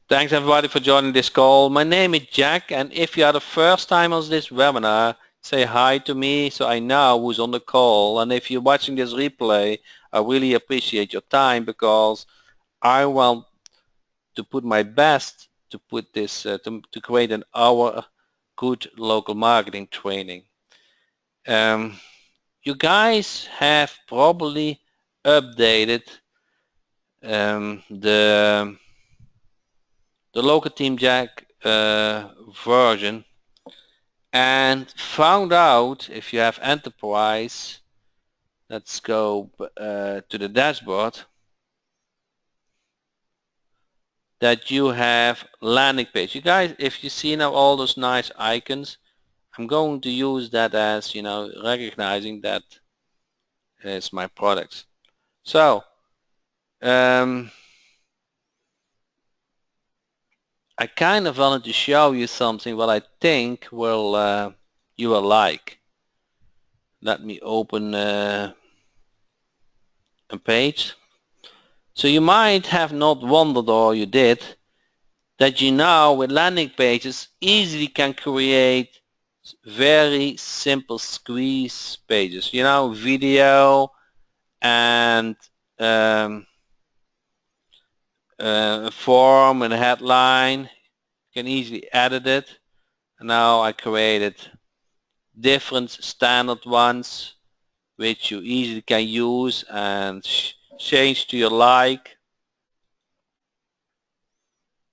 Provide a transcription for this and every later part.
Thanks everybody for joining this call. My name is Jack, and if you are the first time on this webinar, say hi to me so I know who's on the call. And if you're watching this replay, I really appreciate your time because I want to put my best to put this to create an hour good local marketing training. You guys have probably updated the local team Jack version and found out if you have enterprise, let's go to the dashboard, that you have landing page. You guys, if you see now all those nice icons, I'm going to use that as, recognizing that is my products. So I kind of wanted to show you something what I think will you will like. Let me open a page. So you might have not wondered, or you did, that you now with landing pages easily can create very simple squeeze pages. Video and a form and a headline. You can easily edit it. And now I created different standard ones which you easily can use and change to your like.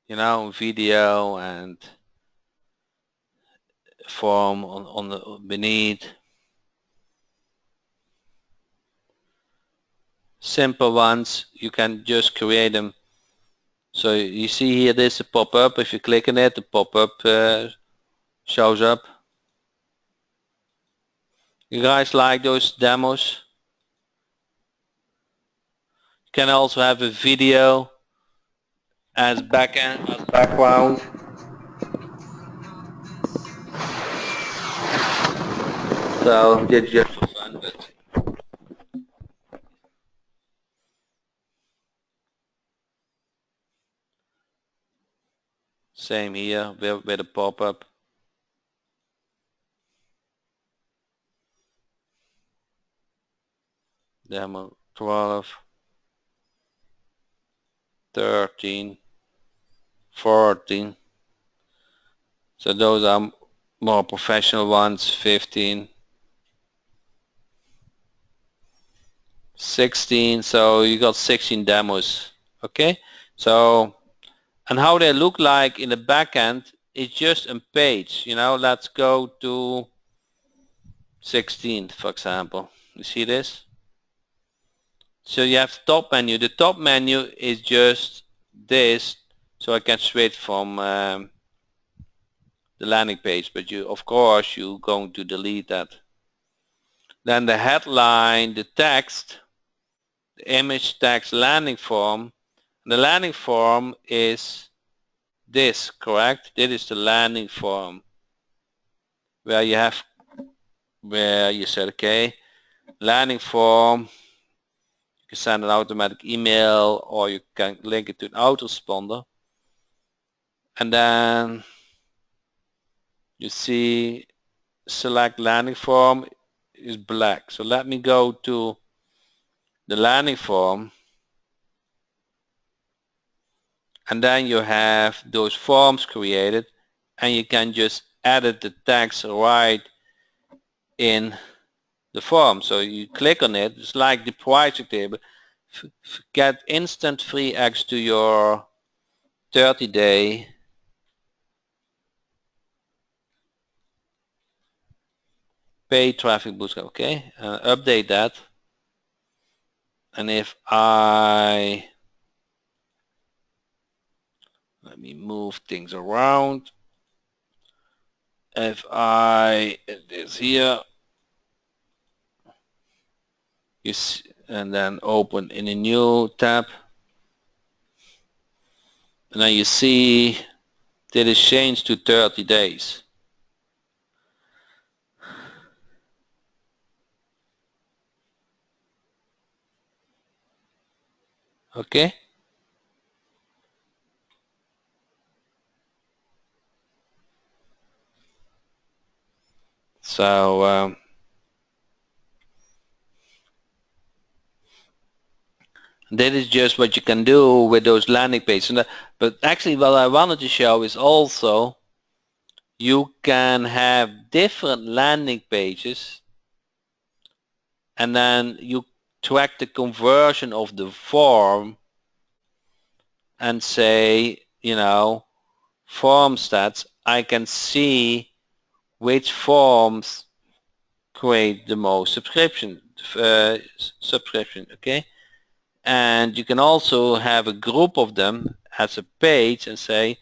Video and form on the beneath. Simple ones, you can just create them. So you see here, there's a pop-up. If you click on it, the pop-up shows up. You guys like those demos? You can also have a video as backend, as background. So that's just for fun, but same here with a pop-up. Demo 12, 13, 14. So those are more professional ones. 15, 16. So you got 16 demos. Okay. So, and how they look like in the back end is just a page. Let's go to 16, for example. You see this? So you have the top menu. The top menu is just this, so I can switch from the landing page, but of course you're going to delete that. Then the headline, the text, the image text landing form. The landing form is this, correct? This is the landing form where you said, okay, landing form, you can send an automatic email or you can link it to an autoresponder. And then you see select landing form is black. So let me go to the landing form, and then you have those forms created, and you can just edit the text right in the form. So you click on it, it's like the pricing table. Get instant free access to your 30-day paid traffic boost. Okay, update that. And if let me move things around. If this here, and then open in a new tab, and then you see that is changed to 30 days. Okay. So that is just what you can do with those landing pages. But actually what I wanted to show is also you can have different landing pages and then you track the conversion of the form and say, form stats. I can see which forms create the most subscription, okay? And you can also have a group of them as a page and say,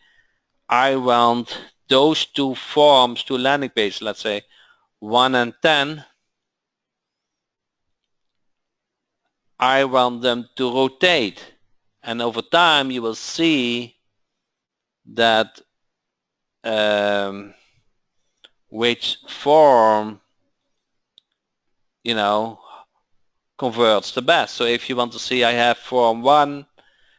I want those two forms, two landing pages, let's say 1 and 10, I want them to rotate. And over time you will see that which form, converts the best. So if you want to see I have form 1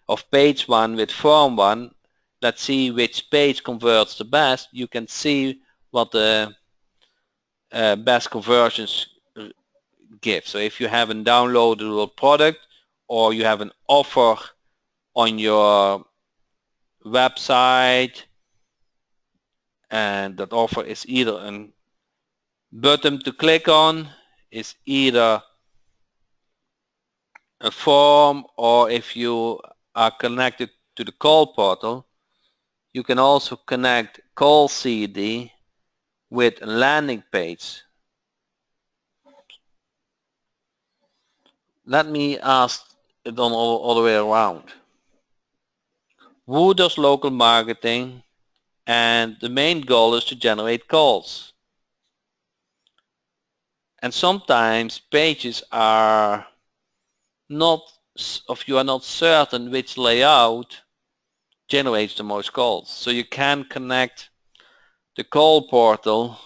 of page 1 with form 1, let's see which page converts the best. You can see what the best conversions give. So if you have a downloadable product or you have an offer on your website and that offer is either a button to click on, is either a form, or if you are connected to the call portal, you can also connect call CD with a landing page. Let me ask it on all the way around. Who does local marketing and the main goal is to generate calls? And sometimes pages are not, if you are not certain which layout generates the most calls. So you can connect the call portal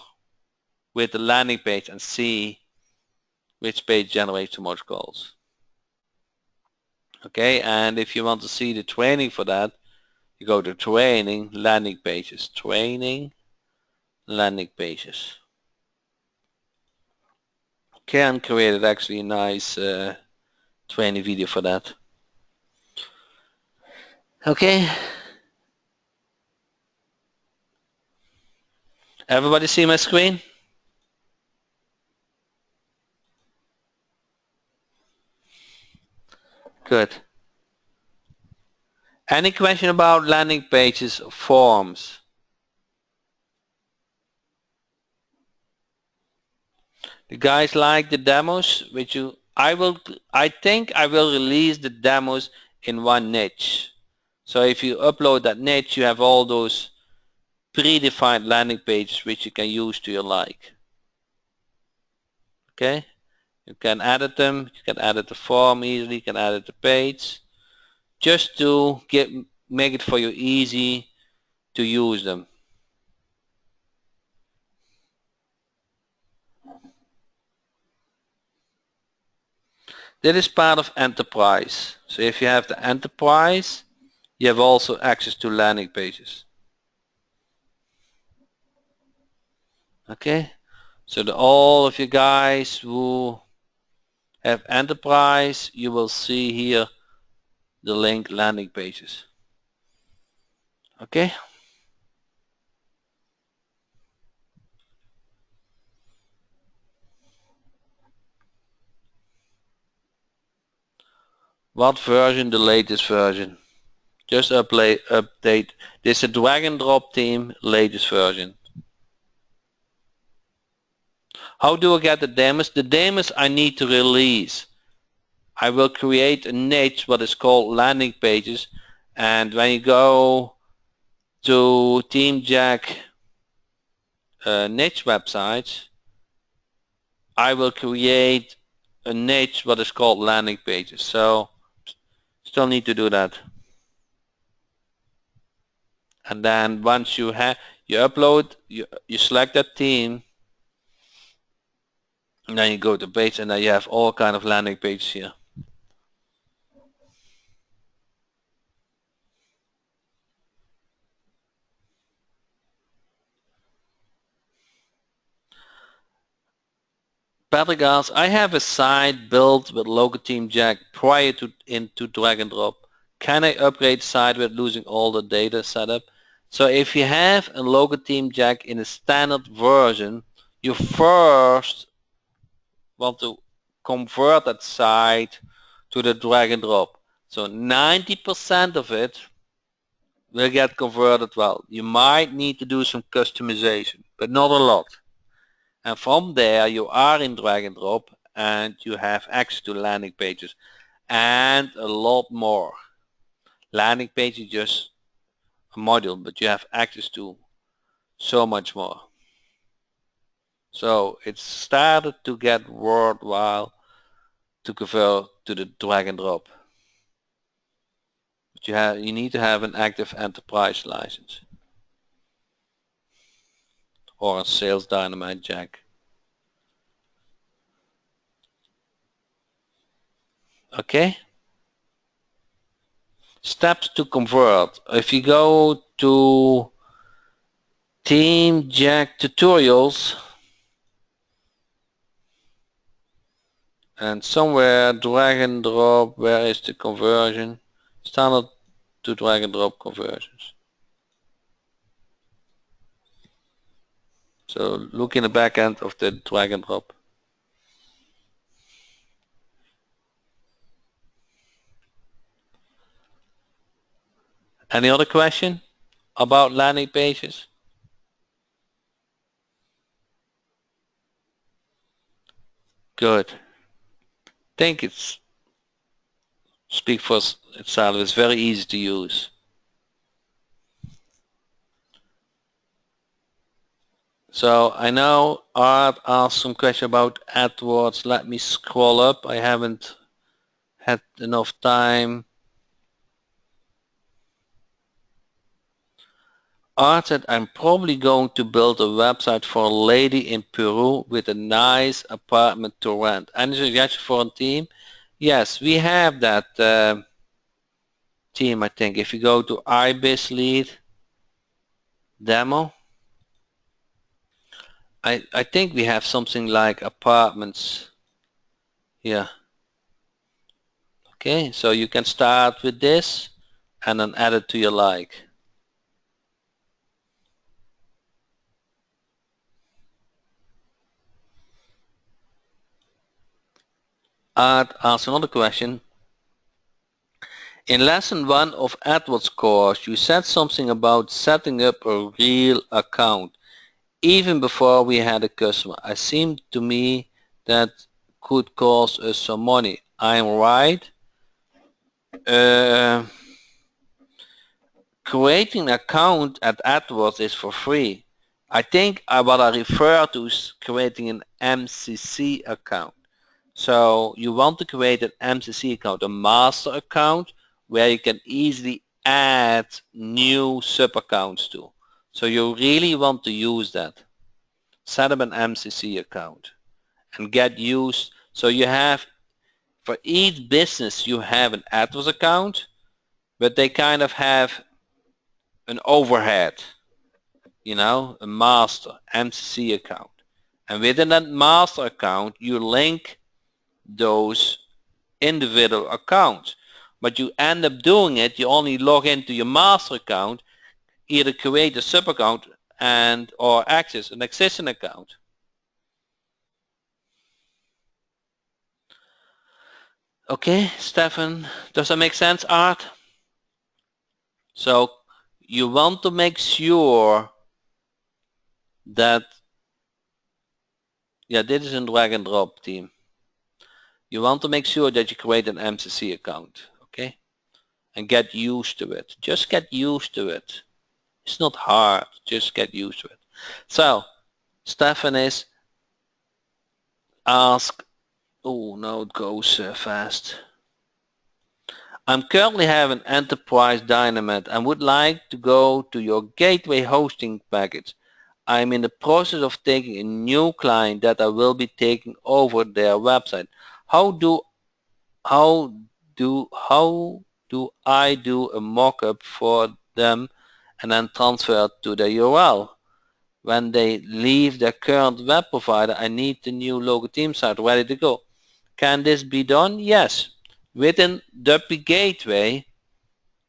with the landing page and see which page generates the most calls. Okay, and if you want to see the training for that, you go to training, landing pages, training, landing pages. Ken created actually a nice training video for that. Okay. Everybody see my screen? Good. Any question about landing pages, forms? The guys like the demos, which I think I will release the demos in one niche. So if you upload that niche, you have all those predefined landing pages which you can use to your like. Okay, you can edit them, you can edit the form easily, you can edit the page, just to make it for you easy to use them. That is part of enterprise. So if you have the enterprise, you have also access to landing pages. Okay, so all of you guys who have enterprise, you will see here the link landing pages. Okay. What version? The latest version. Just update. This is a drag and drop theme, latest version. How do I get the demos? The demos I need to release. I will create a niche what is called landing pages, and when you go to Team Jack niche websites, I will create a niche what is called landing pages. So still need to do that. And then once you upload, you select that theme, and then you go to page, and then you have all kind of landing pages here. Patrick asks, I have a site built with local team Jack prior to into drag and drop. Can I upgrade site without losing all the data setup? So if you have a local team Jack in a standard version, you first want to convert that site to the drag and drop. So 90% of it will get converted well. You might need to do some customization, but not a lot. And from there you are in drag and drop and you have access to landing pages and a lot more. Landing page is just a module, but you have access to so much more. So it started to get worthwhile to convert to the drag and drop. But you need to have an active enterprise license or a Sales Dynamite Jack. Okay. Steps to convert. If you go to Team Jack tutorials and somewhere drag and drop, where is the conversion? Standard to drag and drop conversions. So look in the back end of the drag and drop. Any other question about landing pages? Good. I think it's speak for itself. It's very easy to use. So I know Art asked some question about AdWords. Let me scroll up. I haven't had enough time. Art said, I'm probably going to build a website for a lady in Peru with a nice apartment to rent. Any suggestion for a team? Yes, we have that team, I think. If you go to IBIS lead demo, I think we have something like apartments here. Okay, so you can start with this and then add it to your like. Art asks another question. In lesson 1 of AdWords course, you said something about setting up a real account even before we had a customer. It seemed to me that could cost us some money. I'm right? Creating an account at AdWords is for free. I think what I refer to is creating an MCC account. So you want to create an MCC account, a master account, where you can easily add new sub-accounts to. So you really want to use that. Set up an MCC account and get used. So you have, for each business, you have an AdWords account, but they kind of have an overhead, you know, a master MCC account. And within that master account, you link those individual accounts. But you end up doing it, you only log into your master account, either create a sub account and or access an existing account. Okay, Stefan, does that make sense, Art? So you want to make sure that, yeah, this is a drag and drop team. You want to make sure that you create an MCC account, okay? And get used to it. Just get used to it. It's not hard, just get used to it. So, Stefan is asked, oh no, it goes fast. I'm currently having Enterprise Dynamite and would like to go to your gateway hosting package. I'm in the process of taking a new client that I will be taking over their website. How do I do a mock-up for them and then transfer it to the URL? when they leave their current web provider, I need the new local team site ready to go. Can this be done? Yes. Within WP Gateway,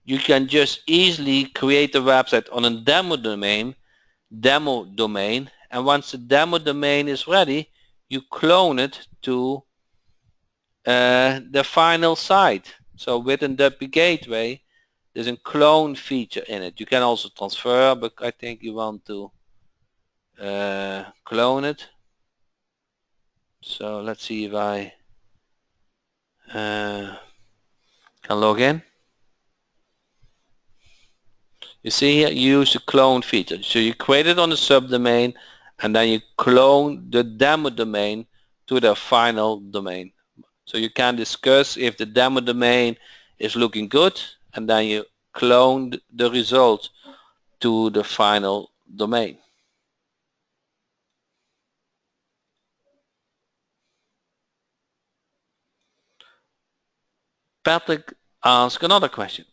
you can just easily create a website on a demo domain, and once the demo domain is ready, you clone it to the final site. So within WP Gateway, there's a clone feature in it. You can also transfer, but I think you want to clone it. So let's see if I can log in. You see here, you use the clone feature. So you create it on the subdomain, and then you clone the demo domain to the final domain. So you can discuss if the demo domain is looking good, and then you clone the result to the final domain. Patrick asks another question.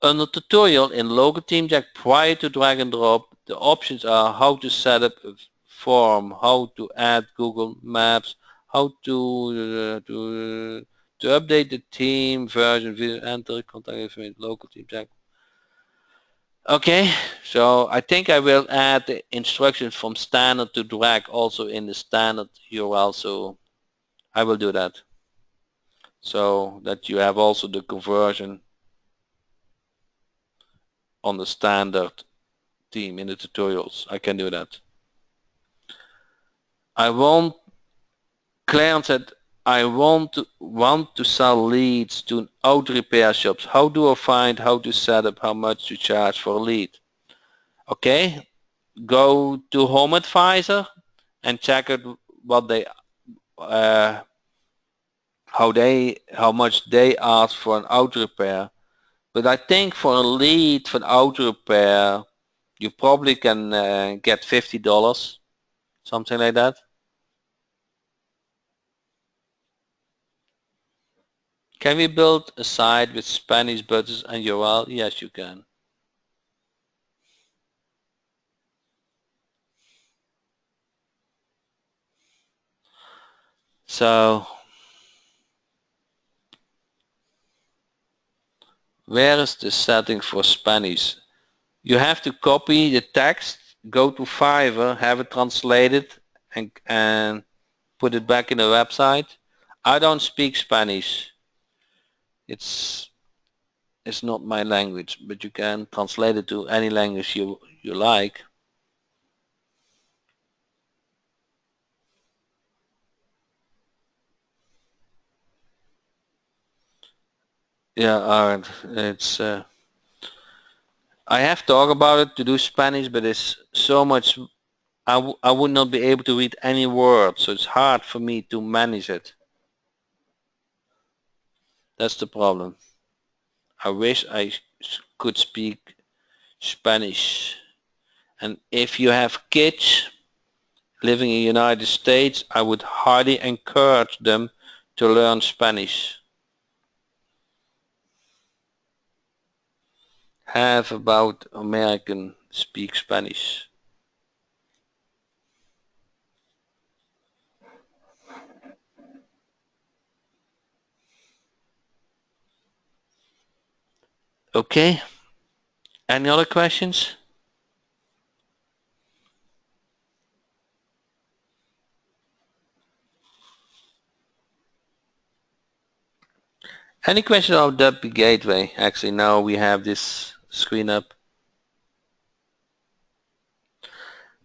On the tutorial in local team Jack prior to drag and drop, the options are how to set up a form, how to add Google Maps, how to update the team version, enter contact information, local team Jack. Okay, so I think I will add the instructions from standard to drag also in the standard URL, so I will do that. So that you have also the conversion on the standard team in the tutorials. I can do that. Clarence said, I want to sell leads to auto repair shops. How do I find how to set up how much to charge for a lead? Okay, go to Home Advisor and check out what they how much they ask for an auto repair. But I think for a lead for an auto repair, you probably can get $50, something like that. Can we build a site with Spanish buttons and URL? Yes, you can. So where is the setting for Spanish? You have to copy the text, go to Fiverr, have it translated, and put it back in the website. I don't speak Spanish. It's not my language, but you can translate it to any language you like. Yeah, it's I have talked about it to do Spanish, but it's so much. I would not be able to read any word, so it's hard for me to manage it. That's the problem. I wish I could speak Spanish. And if you have kids living in the United States, I would highly encourage them to learn Spanish. Half about American speak Spanish. Okay, any other questions? Any questions about WP Gateway? Actually, now we have this screen up.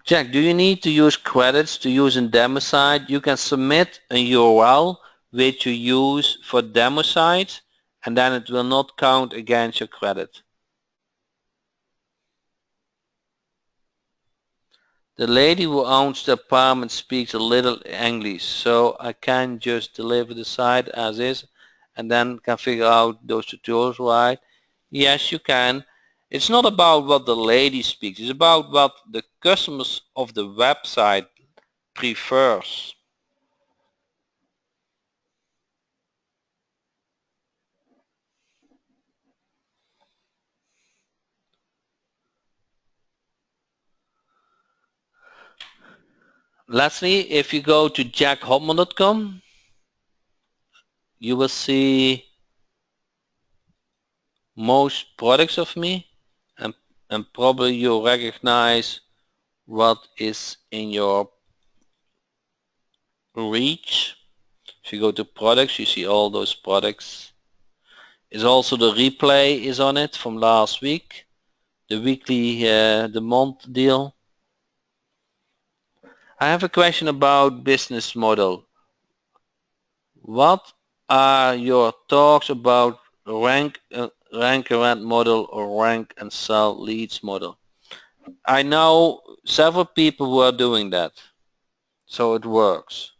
Jack, do you need to use credits to use in demo site? You can submit a URL which you use for demo site, and then it will not count against your credit. The lady who owns the apartment speaks a little English, so I can just deliver the site as is and then can figure out those tutorials right. Yes, you can. It's not about what the lady speaks, it's about what the customers of the website prefers. Lastly, if you go to jackhopman.com, you will see most products of me, and, and probably you'll recognize what is in your reach. If you go to products, you see all those products. Is also the replay is on it from last week, the weekly, the month deal. I have a question about business model. What are your thoughts about rank and rent model or rank and sell leads model? I know several people who are doing that, so it works.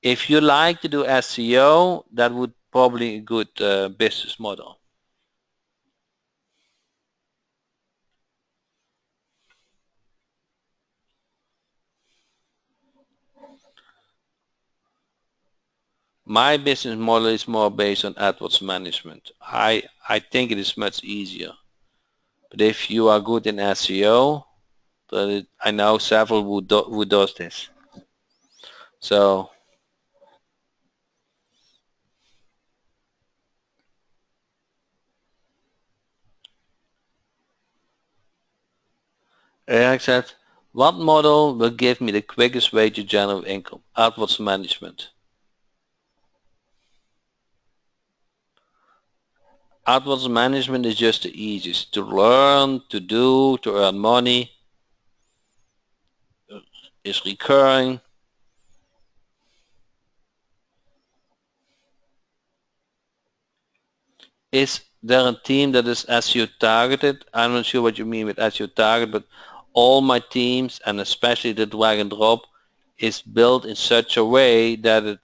If you like to do SEO, that would probably a good business model. My business model is more based on AdWords management. I think it is much easier. But if you are good in SEO, I know several who does this. So Eric said, what model will give me the quickest way to generate income? AdWords management. AdWords management is just the easiest to learn, to do, to earn money. Is recurring. Is there a team that is SEO targeted? I'm not sure what you mean with SEO target, but all my teams, and especially the drag and drop, is built in such a way that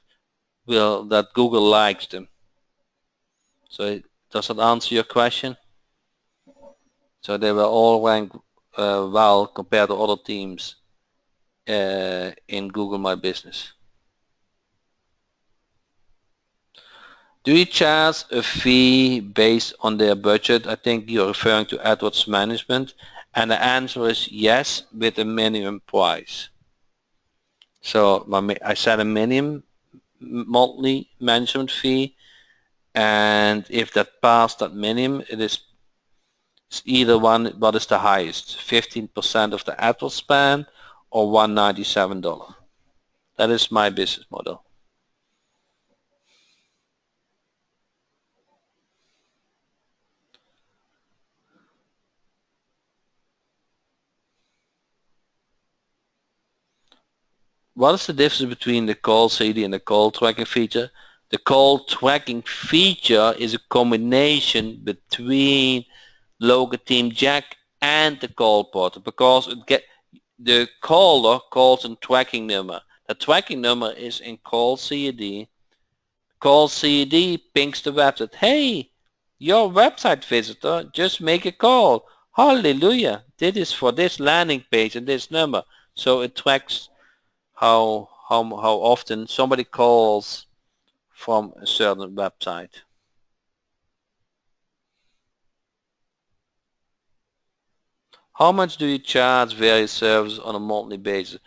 that Google likes them. So does that answer your question? So they were all ranked well compared to other teams in Google My Business. Do you charge a fee based on their budget? I think you're referring to AdWords management, and the answer is yes, with a minimum price. So I set a minimum monthly management fee, and if that passed that minimum, it's either one, what is the highest, 15% of the AdWords spend or $197. That is my business model. What is the difference between the call CD and the call tracking feature? The call tracking feature is a combination between local team jack and the call portal, because the caller calls a tracking number. The tracking number is in call CAD. Call CAD pings the website. Hey, your website visitor, just make a call. Hallelujah. This is for this landing page and this number. So it tracks how often somebody calls from a certain website. How much do you charge various services on a monthly basis?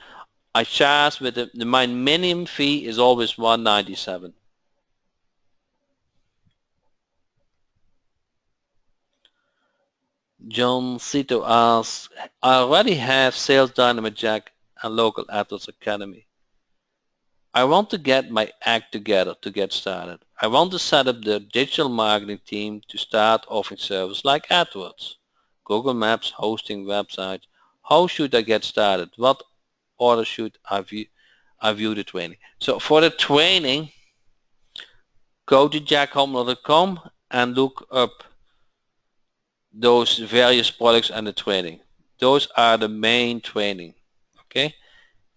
I charge with my minimum fee is always $197. John Cito asks, I already have Sales Dynamite Jack and local AdWords Academy. I want to get my act together to get started. I want to set up the digital marketing team to start offering services like AdWords, Google Maps, hosting websites. How should I get started? What order should I view the training? So for the training, go to jackhopman.com and look up those various products and the training. Those are the main training. Okay.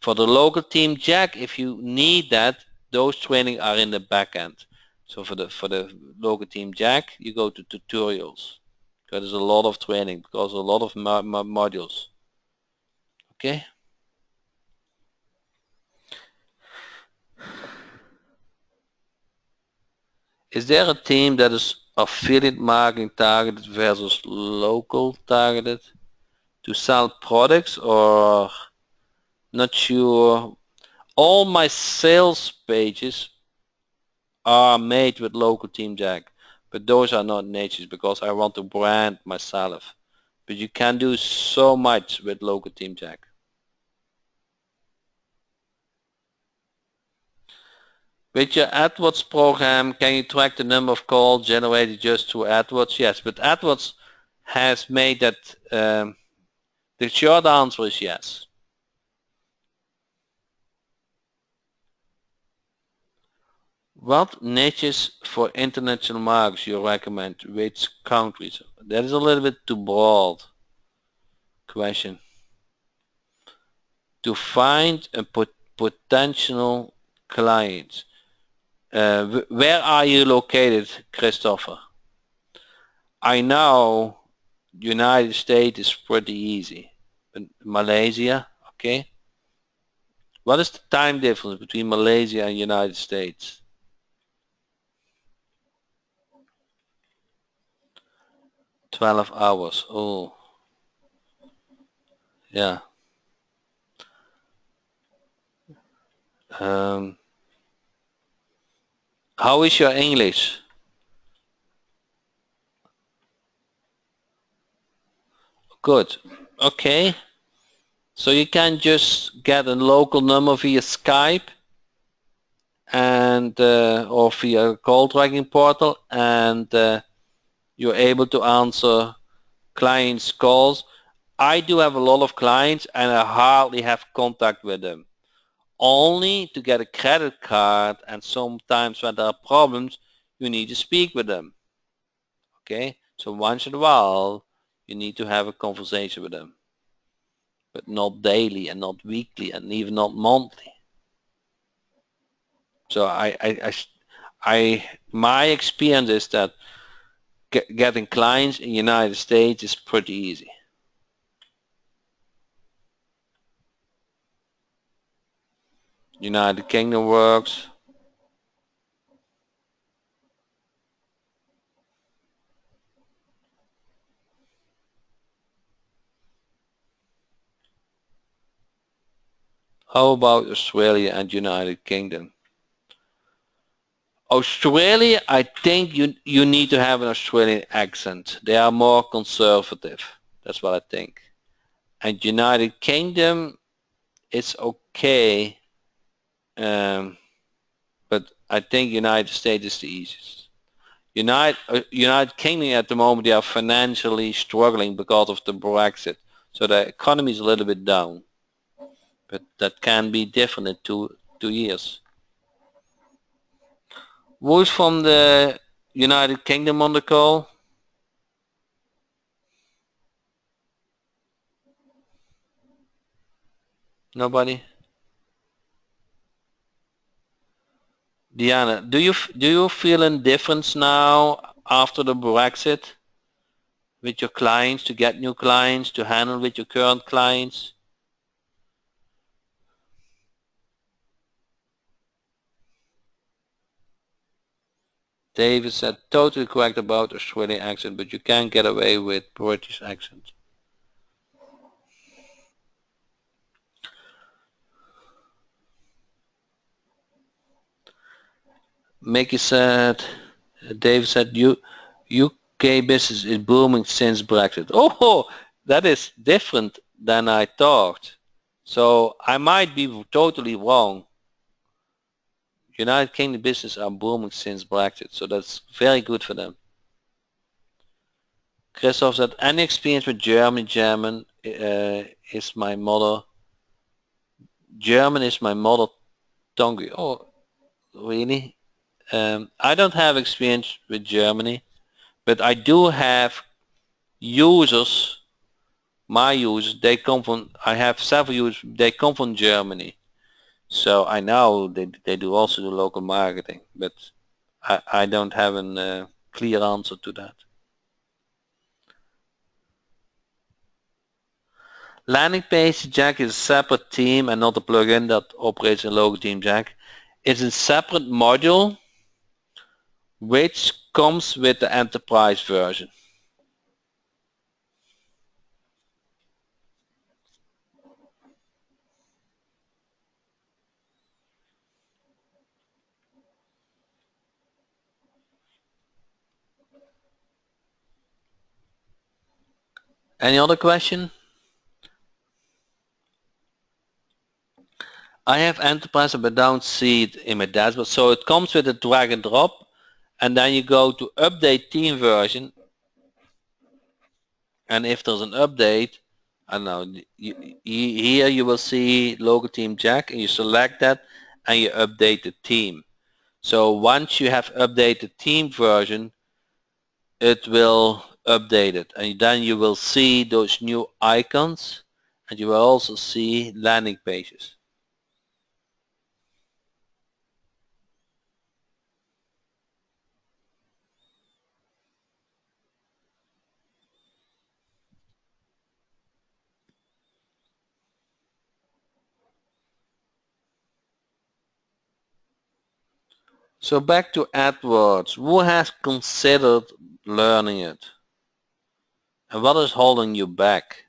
For the local team Jack, if you need that, those training are in the back end. So for the local team Jack, you go to tutorials. Because there's a lot of training, because a lot of modules. Okay. Is there a team that is affiliate marketing targeted versus local targeted to sell products, or Not sure. All my sales pages are made with local Team Jack, but those are not niches because I want to brand myself. But you can do so much with local Team Jack. With your AdWords program, can you track the number of calls generated just through AdWords? Yes, but AdWords has made that, the short answer is yes. What niches for international markets you recommend? Which countries? That is a little bit too broad question. To find a potential client. Where are you located, Christopher? I know United States is pretty easy. But Malaysia, okay. What is the time difference between Malaysia and United States? 12 hours. Oh, yeah. How is your English? Good. Okay. So you can just get a local number via Skype and or via call tracking portal, and you're able to answer clients' calls. I do have a lot of clients and I hardly have contact with them. Only to get a credit card, and sometimes when there are problems, you need to speak with them. Okay? So once in a while, you need to have a conversation with them. But not daily and not weekly and even not monthly. So my experience is that getting clients in the United States is pretty easy. United Kingdom works. How about Australia and United Kingdom? Australia, I think you need to have an Australian accent. They are more conservative. That's what I think. And United Kingdom, it's okay, but I think United States is the easiest. United Kingdom at the moment, they are financially struggling because of the Brexit. So the economy is a little bit down. But that can be different in two years. Who's from the United Kingdom on the call? Nobody? Diana, do you feel a difference now after the Brexit with your clients, to get new clients, to handle with your current clients? David said totally correct about Australian accent, but you can't get away with British accent. Mickey said, David said, UK business is booming since Brexit. Oh, that is different than I thought. So I might be totally wrong. United Kingdom business are booming since Brexit, so that's very good for them. Christoph said, any experience with German? German is my mother. German is my mother tongue. Oh, really? I don't have experience with Germany, but I do have users. My users, they come from. I have several users. They come from Germany, so I know they do also do local marketing, but I don't have a clear answer to that. Landing page Jack is a separate team and not a plugin that operates in local team Jack. It's a separate module which comes with the enterprise version. Any other question? I have Enterprise but don't see it in my dashboard. So it comes with a drag and drop, and then you go to update team version, and if there's an update, I don't know, here you will see local team Jack, and you select that and you update the team. So once you have updated team version, it will update it, and then you will see those new icons, and you will also see landing pages. So back to AdWords. Who has considered learning it? And what is holding you back?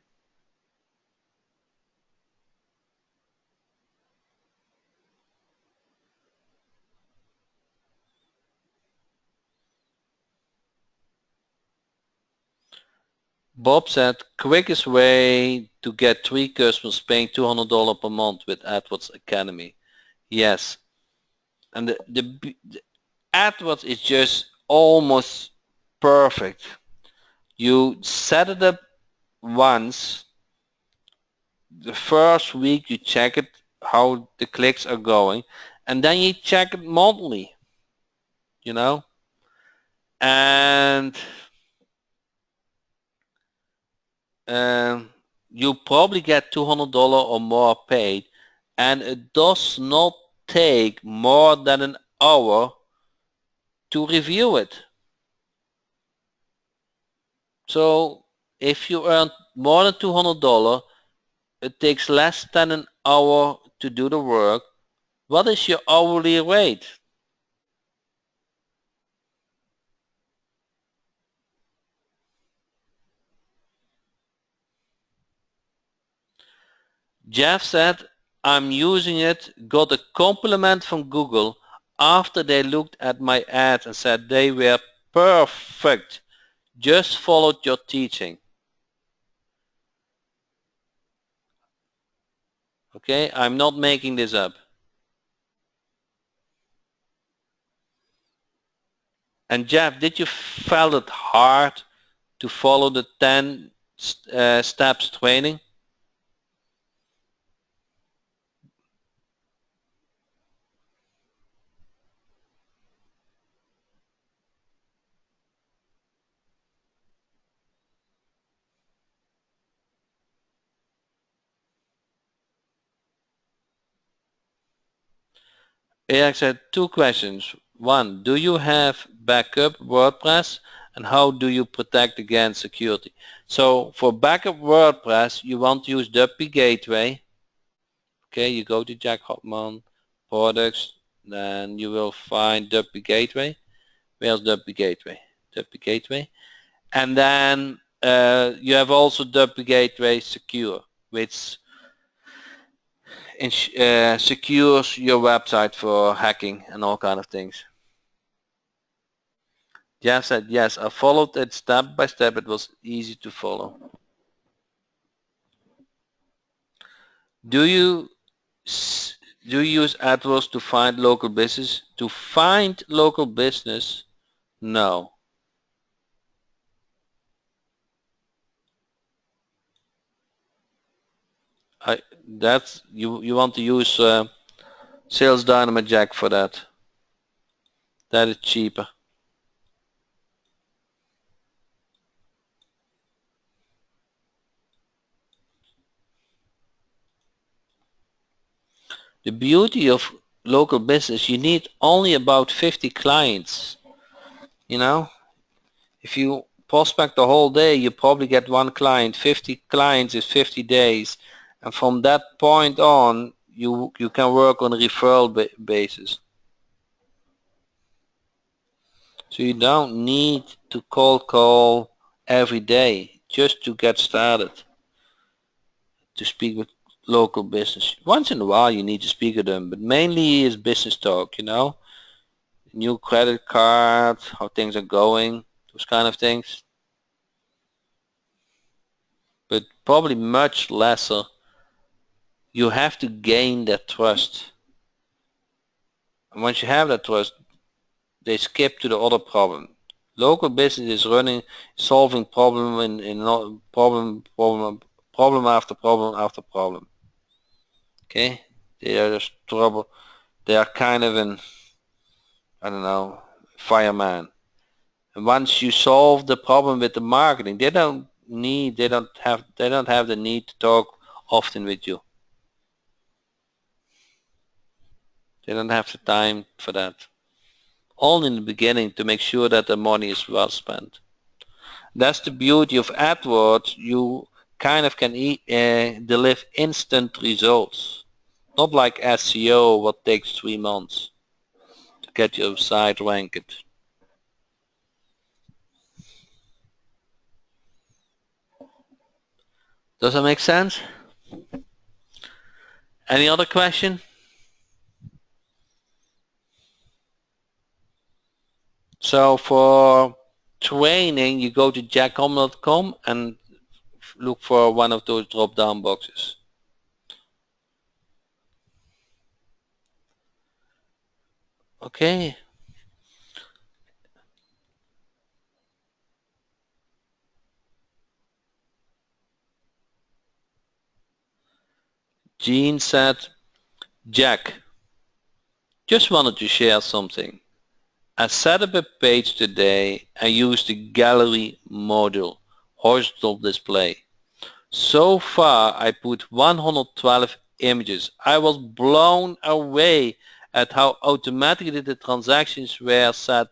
Bob said, quickest way to get 3 customers paying $200 per month with AdWords Academy. Yes. And the AdWords is just almost perfect. You set it up once. The first week you check it, how the clicks are going, and then you check it monthly, you know, and you probably get $200 or more paid, and it does not take more than an hour to review it. So if you earn more than $200, it takes less than an hour to do the work. What is your hourly rate? Jeff said, I'm using it, got a compliment from Google after they looked at my ads and said they were perfect. Just followed your teaching. Okay, I'm not making this up. And Jeff, did you felt it hard to follow the 10 steps training? Eric said 2 questions. 1, do you have backup WordPress, and how do you protect against security? So for backup WordPress, you want to use WP Gateway. Okay, you go to Jack Hopman, products, then you will find WP Gateway. Where's WP Gateway? WP Gateway. And then you have also WP Gateway Secure, which secures your website for hacking and all kind of things. Jeff said, yes, I followed it step by step. It was easy to follow. Do you use AdWords to find local business? To find local business? No. That's you want to use Sales Dynamite Jack for that. That is cheaper. The beauty of local business, you need only about 50 clients. You know, if you prospect the whole day, you probably get 1 client. 50 clients is 50 days. And from that point on, you can work on a referral basis. So you don't need to cold call every day just to get started to speak with local business. Once in a while you need to speak to them, but mainly is business talk, you know, new credit card, how things are going, those kind of things. but probably much lesser. You have to gain that trust. And once you have that trust, they skip to the other problem. Local business is running, solving problem problem after problem after problem. Okay, they are just trouble. They are kind of an, I don't know, fireman. And once you solve the problem with the marketing, they don't have the need to talk often with you. They don't have the time for that. All in the beginning to make sure that the money is well spent. That's the beauty of AdWords. You kind of can deliver instant results. Not like SEO, what takes 3 months to get your site ranked. Does that make sense? Any other question? So for training, you go to jackhopman.com and look for one of those drop-down boxes. Okay. Gene said, Jack, just wanted to share something. I set up a page today and used the gallery module, horizontal display. So far I put 112 images. I was blown away at how automatically the transactions were set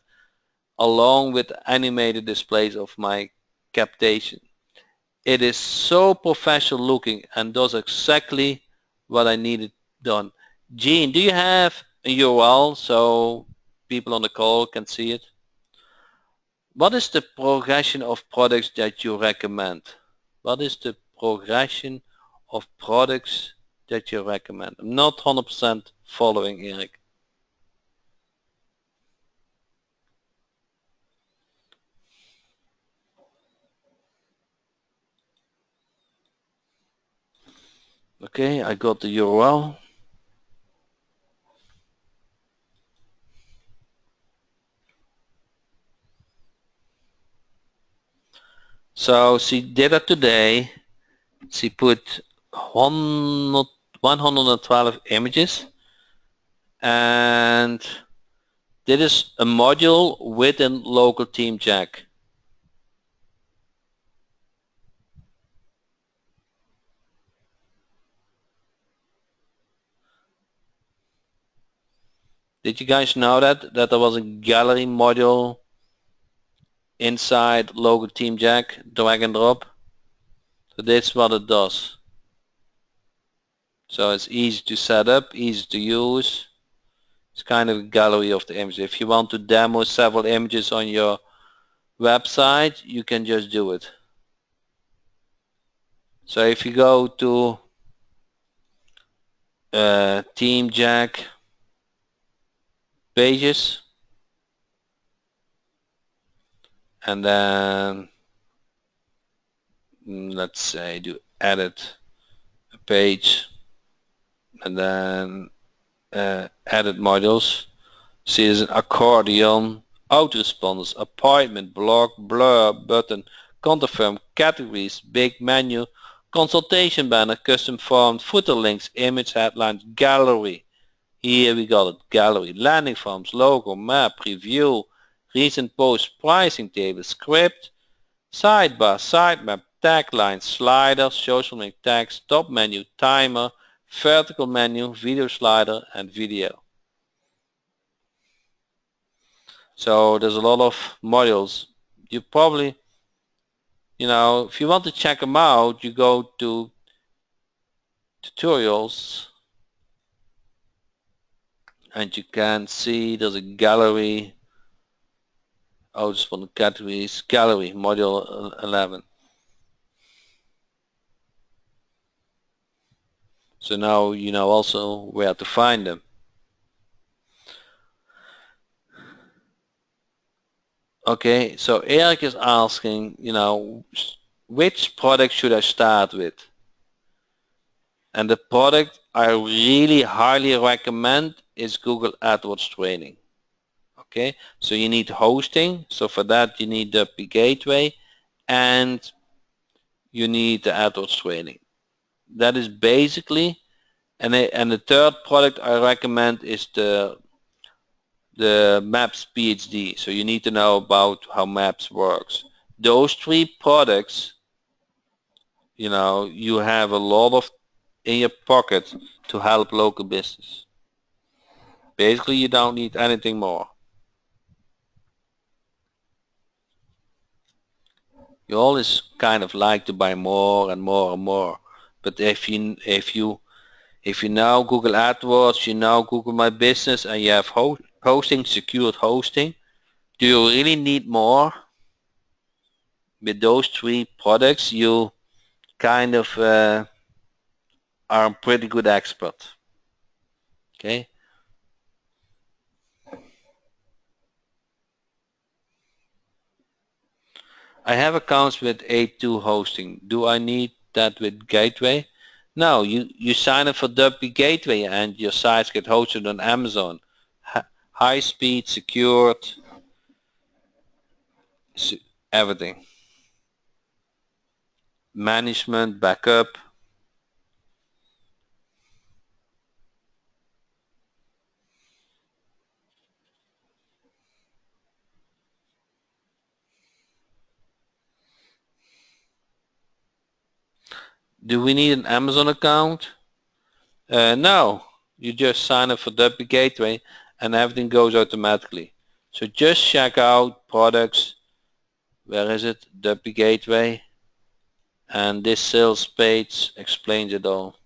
along with animated displays of my captation. It is so professional looking and does exactly what I needed done. Gene, do you have a URL so people on the call can see it? What is the progression of products that you recommend? What is the progression of products that you recommend? I'm not 100% following, Eric. Okay, I got the URL. So she did it today. She put 112 images, and this is a module within local team Jack. Did you guys know that there was a gallery module inside local team Jack, drag and drop? So that's what it does. So it's easy to set up, easy to use. It's kind of a gallery of the images. If you want to demo several images on your website, you can just do it. So if you go to Team Jack pages, and then let's say do edit a page, and then edit modules. See, there's an accordion, autoresponders, appointment, blog, blur, button, confirm, categories, big menu, consultation banner, custom form, footer links, image headlines, gallery. Here we got it, gallery, landing forms, logo, map, review, recent posts, pricing table, script, sidebar, sitemap, tagline, slider, social link text, top menu, timer, vertical menu, video slider, and video. So there's a lot of modules. You probably, if you want to check them out, you go to tutorials and you can see there's a gallery. Oh, just one categories, gallery, module 11. So now you know also where to find them. Okay, so Eric is asking, which product should I start with? And the product I really highly recommend is Google AdWords training. Okay, so you need hosting. So for that you need the gateway and you need the AdWords training. That is basically, and the third product I recommend is the Maps PhD. So you need to know about how Maps works. Those three products, you know, you have a lot of in your pocket to help local business. Basically, you don't need anything more. You always kind of like to buy more and more and more. But if you know Google AdWords, you know Google My Business, and you have hosting, secured hosting, do you really need more? With those three products, you kind of are a pretty good expert. Okay. I have accounts with A2 hosting. Do I need that with Gateway? No, you sign up for WP Gateway and your sites get hosted on Amazon. High speed, secured, everything. Management, backup. Do we need an Amazon account? No, you just sign up for WP Gateway and everything goes automatically. So just check out products. Where is it? WP Gateway. And this sales page explains it all.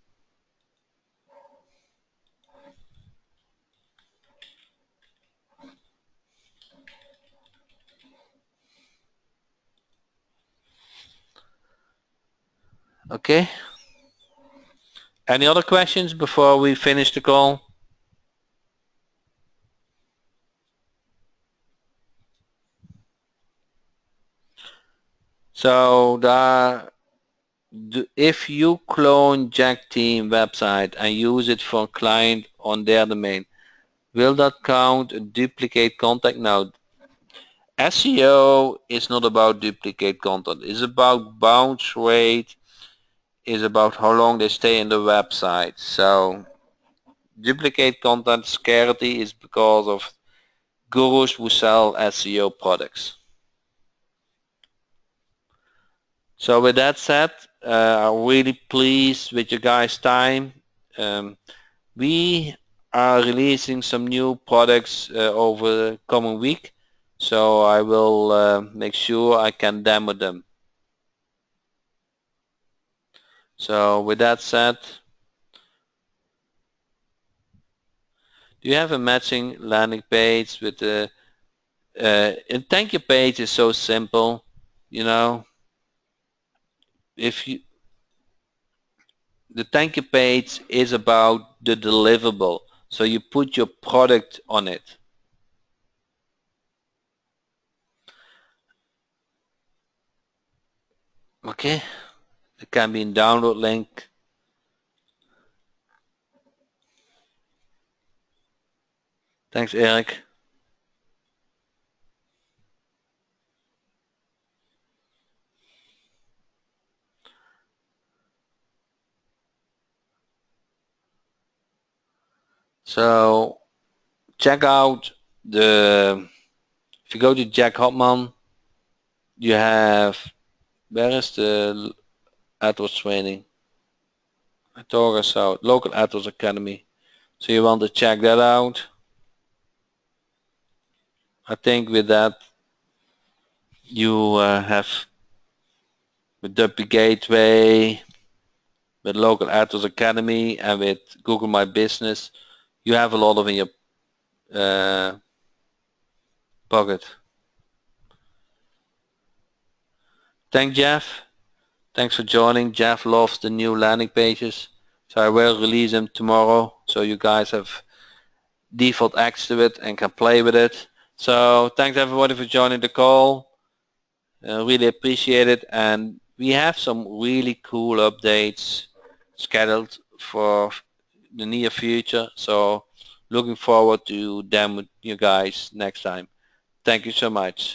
Okay. Any other questions before we finish the call? So if you clone Jack Team website and use it for a client on their domain, will that count a duplicate content? Now, SEO is not about duplicate content. It's about bounce rate. It's about how long they stay in the website. So duplicate content scarcity is because of gurus who sell SEO products. So with that said, I'm really pleased with you guys' time. We are releasing some new products over the coming week, so I will make sure I can demo them. So with that said, do you have a matching landing page with the thank you page is so simple, you know. If you the thank you page is about the deliverable, so you put your product on it. Okay, it can be in download link. Thanks, Eric. So check out if you go to Jack Hopman, you have, where is the AdWords training? I talk us out, local AdWords Academy. So you want to check that out. I think with that you have with WP Gateway, with local AdWords Academy, and with Google My Business, you have a lot of in your pocket. Thanks, Jeff. Thanks for joining. Jeff loves the new landing pages, so I will release them tomorrow, so you guys have default access to it and can play with it. So thanks everybody for joining the call. Really appreciate it, and we have some really cool updates scheduled for the near future. So looking forward to them with you guys next time. Thank you so much.